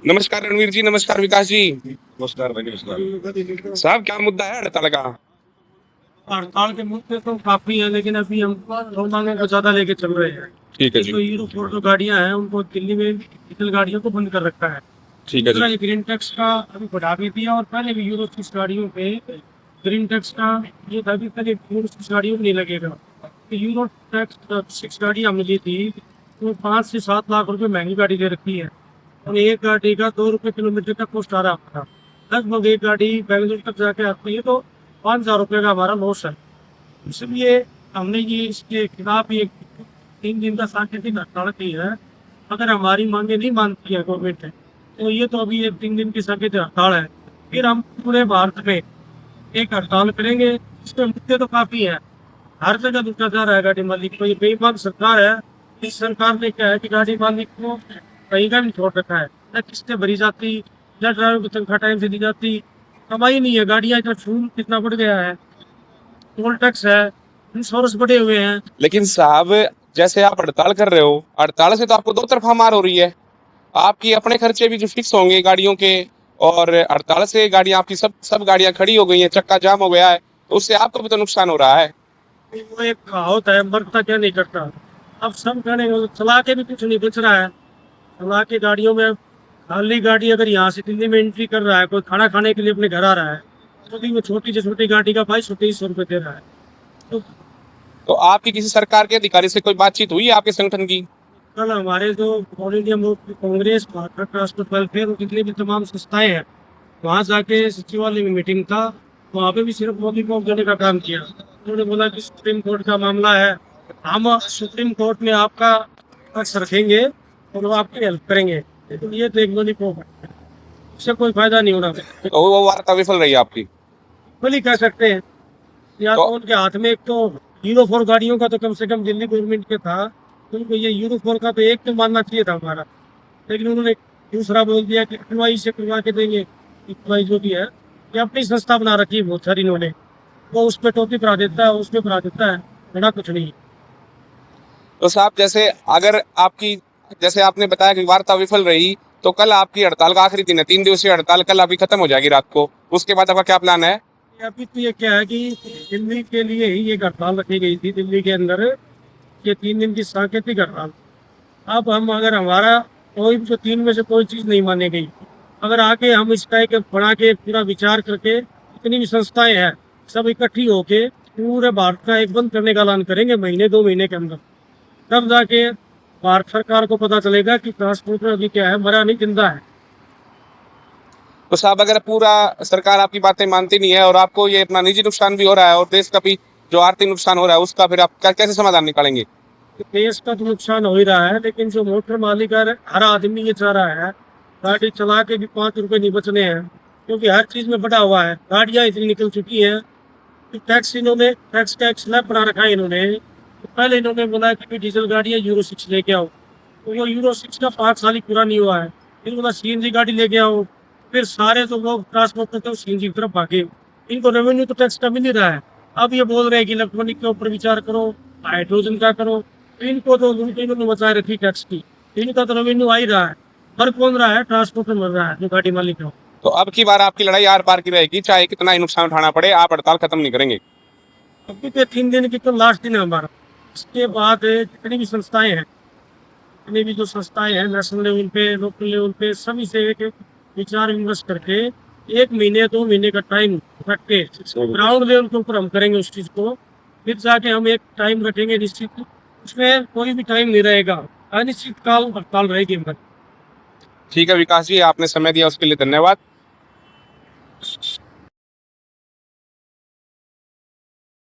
नमस्कार रणवीर जी, नमस्कार विकास जी। नमस्कार भाई, नमस्कार। साहब क्या मुद्दा है हड़ताल का? हड़ताल के मुद्दे तो काफी है, लेकिन अभी हम दो मांगों को ज्यादा लेके चल रहे हैं। ठीक है एक जी। तो हीरो फोर जो गाड़ियां हैं उनको दिल्ली में डीजल गाड़ियों को बंद कर रखा है। ठीक है दूसरा जी। ये ग्रीन टैक्स का अभी बढ़ा भी दिया, और पहले भी यूरो 6 गाड़ियों पे ग्रीन टैक्स का ये था कि पहले यूरो 6 गाड़ियों में नहीं लगेगा। तो यूरो टैक्स 6 गाड़ी हमने ली थी, तो 5 से 7 लाख रुपए महंगी गाड़ी दे रखी है, और एक गाड़ी का 2 रुपये किलोमीटर का कॉस्ट आ रहा है हमारा। लगभग एक गाड़ी बेंगलुरु तक जाके आती है तो 5,000 रुपये का हमारा लॉस है। इसलिए हमने ये इसके खिलाफ ये 3 दिन का सांकेतिक हड़ताल की है। अगर हमारी मांगे नहीं मानती है गवर्नमेंट, तो ये तो अभी ये 3 दिन की सांकेतिक हड़ताल है, फिर हम पूरे भारत में एक हड़ताल करेंगे। इसमें मुद्दे तो काफी है, हर जगह लूटा जा रहा है गाड़ी मालिक को। ये बेईमान सरकार है। इस सरकार ने क्या है कि गाड़ी मालिक को कहीं का नहीं छोड़ रखा है, न किस्तें भरी जाती, न ड्राइवर की तनख्वाह टाइम से दी जाती। कमाई नहीं है, गाड़ियाँ इतना फ्यूल कितना बढ़ गया है, टोल टैक्स है, इंश्योरेंस बढ़े हुए हैं। लेकिन साहब, जैसे आप हड़ताल कर रहे हो, हड़ताल से तो आपको दो तरफा मार हो रही है। आपकी अपने खर्चे भी जो फिक्स होंगे गाड़ियों के, और हड़ताल से गाड़ियां आपकी सब सब गाड़ियां खड़ी हो गई हैं, चक्का जाम हो गया है, तो उससे आपको भी तो नुकसान हो रहा है। वो एक कहावत है, मरता क्या नहीं करता। अब सब कहने चला के भी कुछ नहीं बच रहा है। चला के गाड़ियों में, खाली गाड़ी अगर यहाँ से दिल्ली में एंट्री कर रहा है, कोई खाना खाने के लिए अपने घर आ रहा है, तो भी वो छोटी से छोटी गाड़ी का 2200-2300 रुपये दे रहा है। तो तो आपकी किसी सरकार के अधिकारी से कोई बातचीत हुई है आपके संगठन की? कल हमारे जो all India Congress, Bharat transport welfare और जितनी भी तमाम संस्थाएं हैं, वहाँ जाके सचिवालय में मीटिंग था। वहाँ पे भी सिर्फ मोदी को देने का काम किया। उन्होंने बोला कि सुप्रीम कोर्ट का मामला है, हम सुप्रीम कोर्ट में आपका पक्ष रखेंगे और वो आपकी हेल्प करेंगे। तो ये तो एक लॉलीपॉप है, इससे कोई फायदा नहीं होना। तो वो वार्ता विफल रही आपकी? बोली कह सकते हैं, या तो उनके हाथ में एक तो यूरो 4 गाड़ियों का तो कम से कम दिल्ली गवर्नमेंट के था, तो उनको ये यूरो 4 का तो एक तो मानना चाहिए था हमारा। लेकिन उन्होंने दूसरा बोल दिया कि इक्वाई से करवा के देंगे। इक्वाई जो भी है, ये अपनी संस्था बना रखी है बहुत सारी इन्होंने, वो उस पर टोपी पड़ा देता है, उस पर पड़ा देता है, बड़ा कुछ नहीं। तो साहब, जैसे अगर आपकी, जैसे आपने बताया कि वार्ता विफल रही, तो कल आपकी हड़ताल का आखिरी दिन है, 3 दिवसीय हड़ताल कल आपकी खत्म हो जाएगी रात को, उसके बाद आपका क्या प्लान है? अभी तो ये क्या है कि दिल्ली के लिए ही ये हड़ताल रखी गई थी, दिल्ली के अंदर ये 3 दिन की सांकेतिक हड़ताल। अब हम अगर हमारा कोई भी जो 3 में से कोई चीज़ नहीं मानी गई, अगर आके हम इसका एक बना के पूरा विचार करके जितनी भी संस्थाएं हैं सब इकट्ठी होके पूरे भारत का एक बंद करने का ऐलान करेंगे, महीने 2 महीने के अंदर। तब जाके भारत सरकार को पता चलेगा कि ट्रांसपोर्ट में अभी क्या है, मरा नहीं जिंदा है। तो साहब, अगर पूरा सरकार आपकी बातें मानती नहीं है और आपको ये अपना निजी नुकसान भी हो रहा है और देश का भी जो आर्थिक नुकसान हो रहा है, उसका फिर आप कैसे समाधान निकालेंगे? देश का तो नुकसान हो ही रहा है, लेकिन जो मोटर मालिक है, हर आदमी ये चाह रहा है गाड़ी चला के भी 5 रुपए नहीं बचने हैं, क्योंकि हर चीज में बढ़ा हुआ है। गाड़ियां इतनी निकल चुकी हैं कि टैक्स इन्होंने टैक्स का एक स्लैब बना रखा है इन्होंने। तो पहले इन्होंने बोला कि डीजल गाड़ियां यूरो 6 लेके आओ, तो वो यूरो 6 का 5 साल ही पूरा नहीं हुआ है। फिर बोला सीएनजी गाड़ी लेके आओ, फिर सारे तो लोग ट्रांसपोर्ट करते सीएनजी की तरफ भागे। इनको रेवेन्यू तो टैक्स का मिल ही रहा है। अब ये बोल रहे हैं कि इलेक्ट्रॉनिक के ऊपर विचार करो, हाइड्रोजन का करो। इनको तो इन्होंने बचाए रखी टैक्स की, इनका तो रेवेन्यू आ ही रहा है। फर्क कौन रहा है? ट्रांसपोर्ट में मर रहा है जो गाड़ी मालिक है। तो अब की बार आपकी लड़ाई आर पार की रहेगी, चाहे कितना ही नुकसान उठाना पड़े, आप हड़ताल खत्म नहीं करेंगे? अभी तो 3 दिन की तो लास्ट दिन है हमारा। इसके बाद जितनी भी संस्थाएं हैं, जितनी भी जो संस्थाएं हैं नेशनल लेवल पे, लोकल लेवल पे, सभी से एक विचार विमर्श करके 1 महीने 2 महीने का टाइम रख के ग्राउंड लेवल के ऊपर हम करेंगे उस चीज को। फिर जाके हम एक टाइम रखेंगे निश्चित, उसमें कोई भी टाइम नहीं रहेगा, अनिश्चित काल हड़ताल रहेगी हमारी। ठीक है विकास जी, आपने समय दिया उसके लिए धन्यवाद।